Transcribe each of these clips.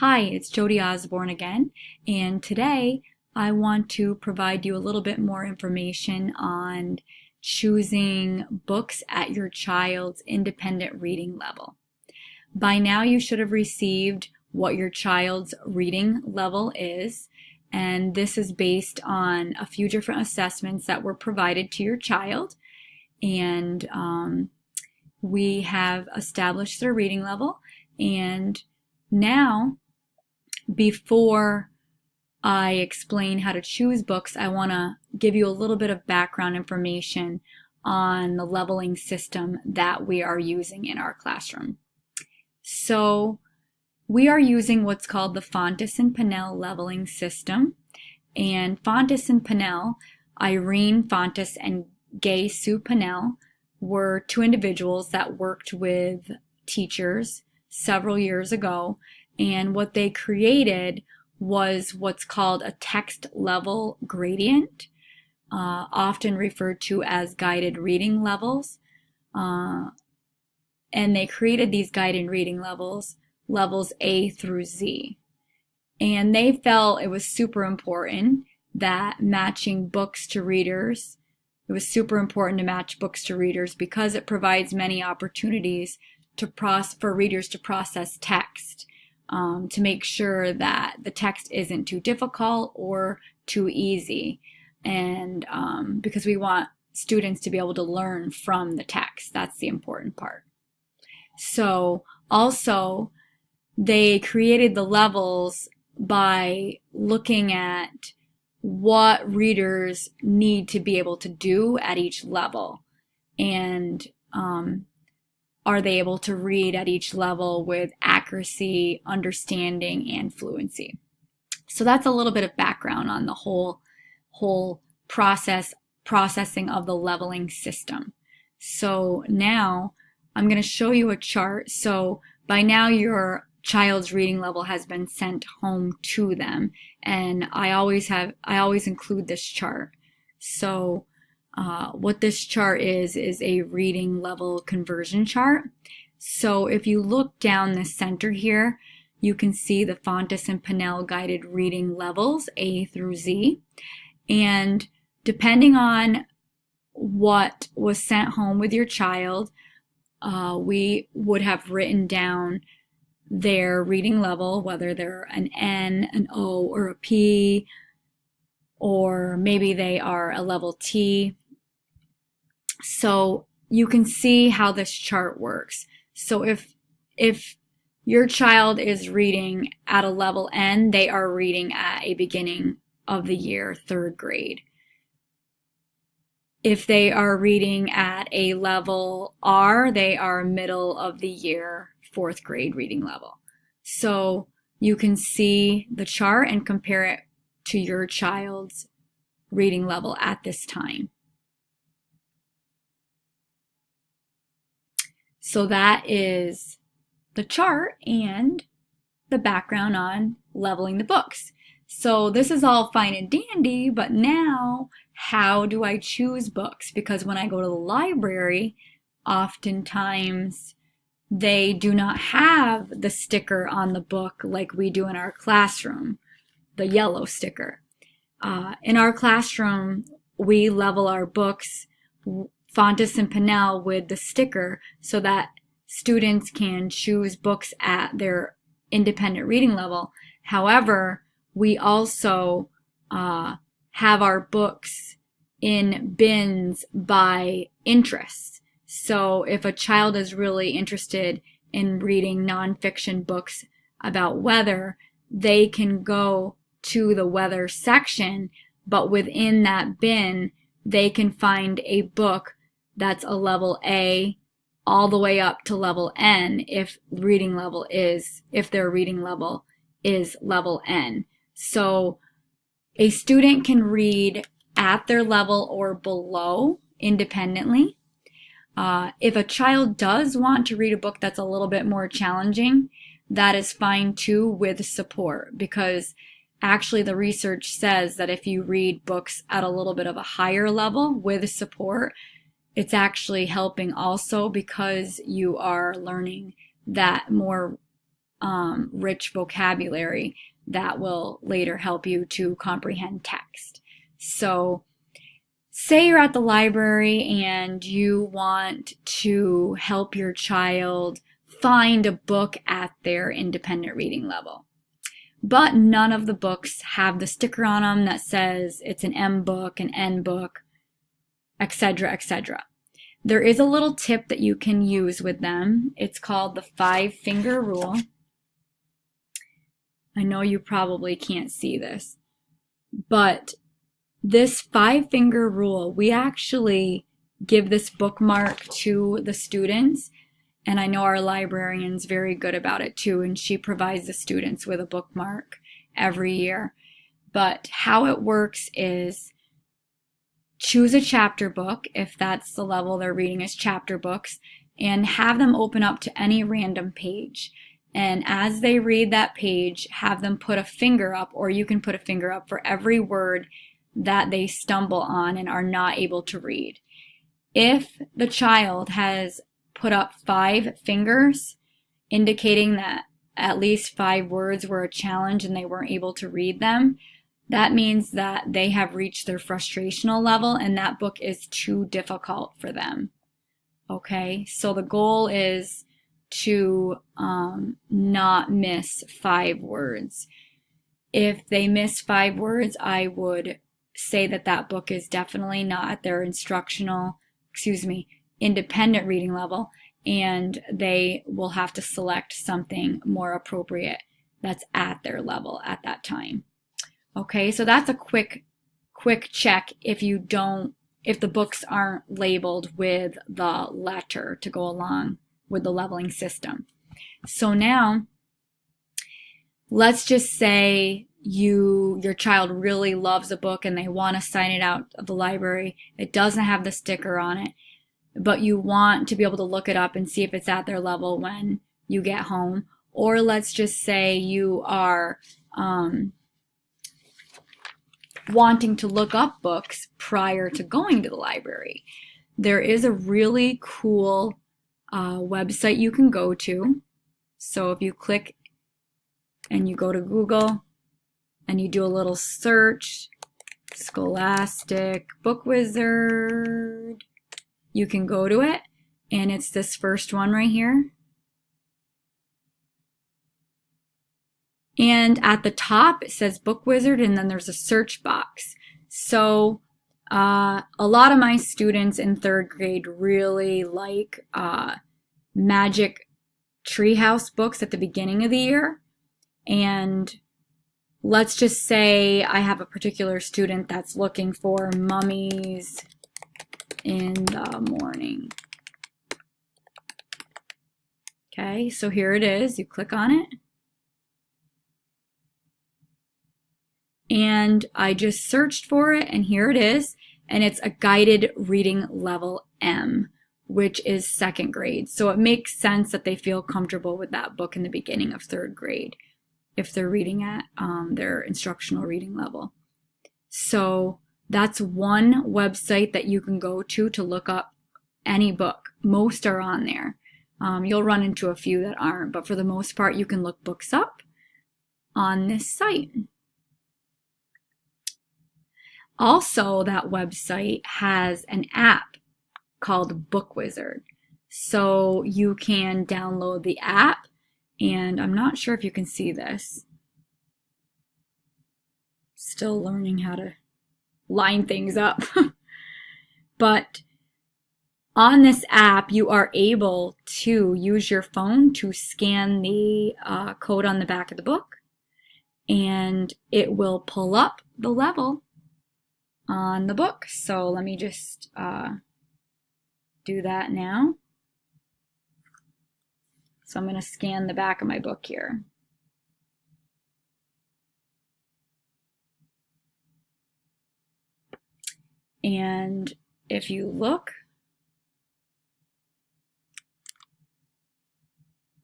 Hi, it's Jody Osborne again, and today I want to provide you a little bit more information on choosing books at your child's independent reading level. By now, you should have received what your child's reading level is, and this is based on a few different assessments that were provided to your child, and we have established their reading level, and now before I explain how to choose books, I want to give you a little bit of background information on the leveling system that we are using in our classroom. So we are using what's called the Fountas and Pinnell leveling system. And Fountas and Pinnell, Irene Fountas and Gay Sue Pinnell, were two individuals that worked with teachers several years ago. And what they created was what's called a text level gradient, often referred to as guided reading levels. And they created these guided reading levels A through Z. And they felt it was super important that matching books to readers, it was super important to match books to readers because it provides many opportunities for readers to process text. To make sure that the text isn't too difficult or too easy. And because we want students to be able to learn from the text. That's the important part. So also, they created the levels by looking at what readers need to be able to do at each level. And are they able to read at each level with accuracy, understanding, and fluency? So that's a little bit of background on the whole processing of the leveling system. So now I'm going to show you a chart. So by now your child's reading level has been sent home to them, and I always include this chart. So what this chart is a reading level conversion chart. So if you look down the center here, you can see the Fountas and Pinnell guided reading levels A through Z. And depending on what was sent home with your child, we would have written down their reading level, whether they're an N, an O, or a P, or maybe they are a level T. So you can see how this chart works. So if your child is reading at a level N, they are reading at a beginning of the year, third grade. If they are reading at a level R, they are middle of the year, fourth grade reading level. So you can see the chart and compare it to your child's reading level at this time. So that is the chart and the background on leveling the books. So this is all fine and dandy, but now how do I choose books? Because when I go to the library, oftentimes they do not have the sticker on the book like we do in our classroom, the yellow sticker. In our classroom, we level our books Fountas and Pinnell with the sticker so that students can choose books at their independent reading level. However, we also have our books in bins by interest. So if a child is really interested in reading nonfiction books about weather, they can go to the weather section, but within that bin, they can find a book that's a level A all the way up to level N if their reading level is level N. So a student can read at their level or below independently. If a child does want to read a book that's a little bit more challenging, that is fine too with support, because actually the research says that if you read books at a little bit of a higher level with support, it's actually helping also because you are learning that more rich vocabulary that will later help you to comprehend text. So say you're at the library and you want to help your child find a book at their independent reading level, but none of the books have the sticker on them that says it's an M book, an N book, etc., etc. There is a little tip that you can use with them. It's called the 5-finger rule. I know you probably can't see this, but this 5-finger rule, we actually give this bookmark to the students, and I know our librarian's very good about it too, and she provides the students with a bookmark every year. But how it works is choose a chapter book, if that's the level they're reading is chapter books, and have them open up to any random page. And as they read that page, have them put a finger up, or you can put a finger up for every word that they stumble on and are not able to read. If the child has put up 5 fingers, indicating that at least 5 words were a challenge and they weren't able to read them, that means that they have reached their frustrational level and that book is too difficult for them. Okay, so the goal is to not miss 5 words. If they miss 5 words, I would say that that book is definitely not at their independent reading level, and they will have to select something more appropriate that's at their level at that time. Okay, so that's a quick check if the books aren't labeled with the letter to go along with the leveling system. So now, let's just say your child really loves a book and they want to sign it out of the library. It doesn't have the sticker on it, but you want to be able to look it up and see if it's at their level when you get home. Or let's just say you are wanting to look up books prior to going to the library. There is a really cool website you can go to. So if you click and you go to Google and you do a little search, Scholastic Book Wizard, you can go to it, and it's this first one right here. And at the top it says Book Wizard, and then there's a search box. So a lot of my students in 3rd grade really like Magic Treehouse books at the beginning of the year. And let's just say I have a particular student that's looking for Mummies in the Morning. Okay, so here it is. You click on it. And I just searched for it, and here it is. And it's a guided reading level M, which is 2nd grade. So it makes sense that they feel comfortable with that book in the beginning of 3rd grade if they're reading at their instructional reading level. So that's one website that you can go to look up any book. Most are on there. You'll run into a few that aren't, but for the most part, you can look books up on this site. Also, that website has an app called Book Wizard. So you can download the app, and I'm not sure if you can see this. Still learning how to line things up. But on this app, you are able to use your phone to scan the code on the back of the book, and it will pull up the level on the book. So let me just do that now. So I'm going to scan the back of my book here. And if you look,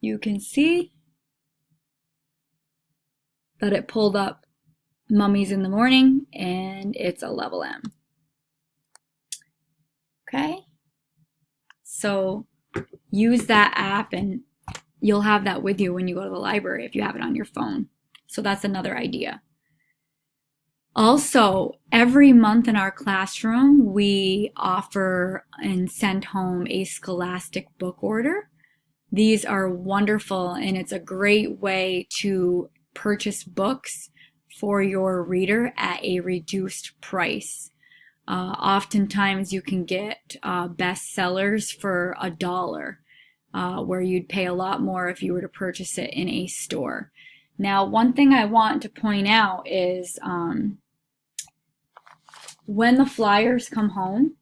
you can see that it pulled up Mummies in the Morning, and it's a level M. Okay, so use that app and you'll have that with you when you go to the library if you have it on your phone. So that's another idea. Also, every month in our classroom, we offer and send home a Scholastic book order. These are wonderful, and it's a great way to purchase books for your reader at a reduced price. Oftentimes you can get bestsellers for $1, where you'd pay a lot more if you were to purchase it in a store. Now, one thing I want to point out is when the flyers come home,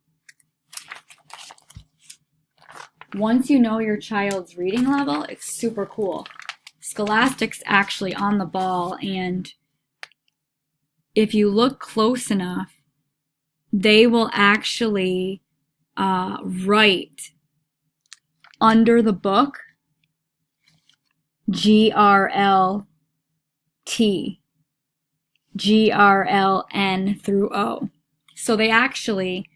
once you know your child's reading level, it's super cool. Scholastic's actually on the ball, and if you look close enough, they will actually write under the book GRLT, GRLN through O. So they actually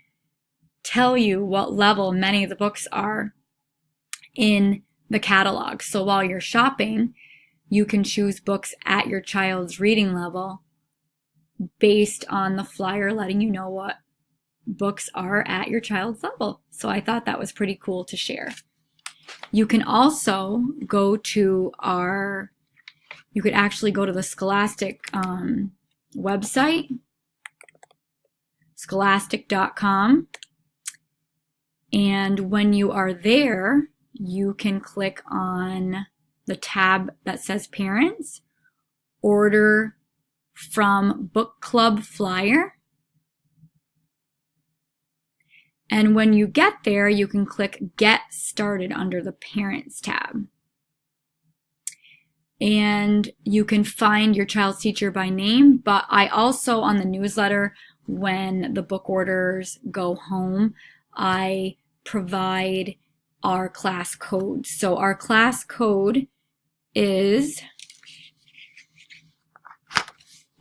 tell you what level many of the books are in the catalog. So while you're shopping, you can choose books at your child's reading level based on the flyer letting you know what books are at your child's level. So I thought that was pretty cool to share. You can also go to you could actually go to the Scholastic website, scholastic.com, and when you are there, you can click on the tab that says Parents, Order from Book Club Flyer. And when you get there, you can click Get Started under the Parents tab. And you can find your child's teacher by name, but I also, on the newsletter, when the book orders go home, I provide our class code. So our class code is,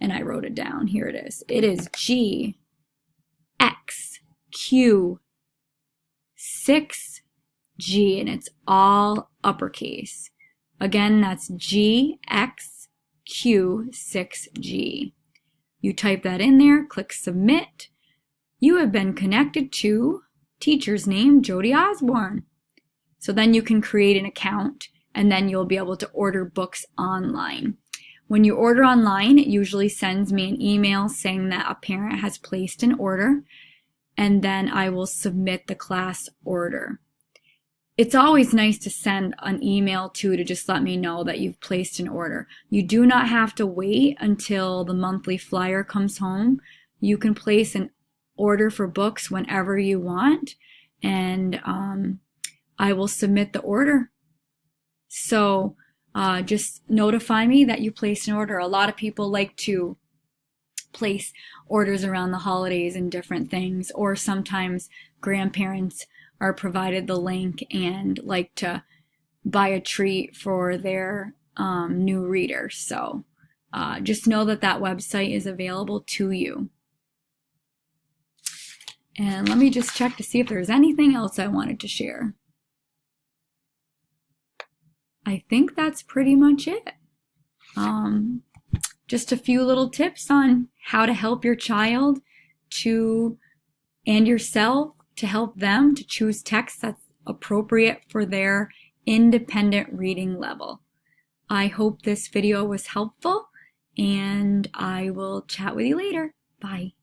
and I wrote it down, here it is. It is GXQ6G, and it's all uppercase. Again, that's GXQ6G. You type that in there, click Submit. You have been connected to teacher's name, Jody Osborne. So then you can create an account, and then you'll be able to order books online. When you order online, it usually sends me an email saying that a parent has placed an order, and then I will submit the class order. It's always nice to send an email to just let me know that you've placed an order. You do not have to wait until the monthly flyer comes home. You can place an order for books whenever you want, and I will submit the order. So just notify me that you placed an order. A lot of people like to place orders around the holidays and different things, or sometimes grandparents are provided the link and like to buy a treat for their new reader. So just know that that website is available to you. And let me just check to see if there's anything else I wanted to share. I think that's pretty much it. Just a few little tips on how to help your child and yourself to help them to choose text that's appropriate for their independent reading level. I hope this video was helpful, and I will chat with you later. Bye.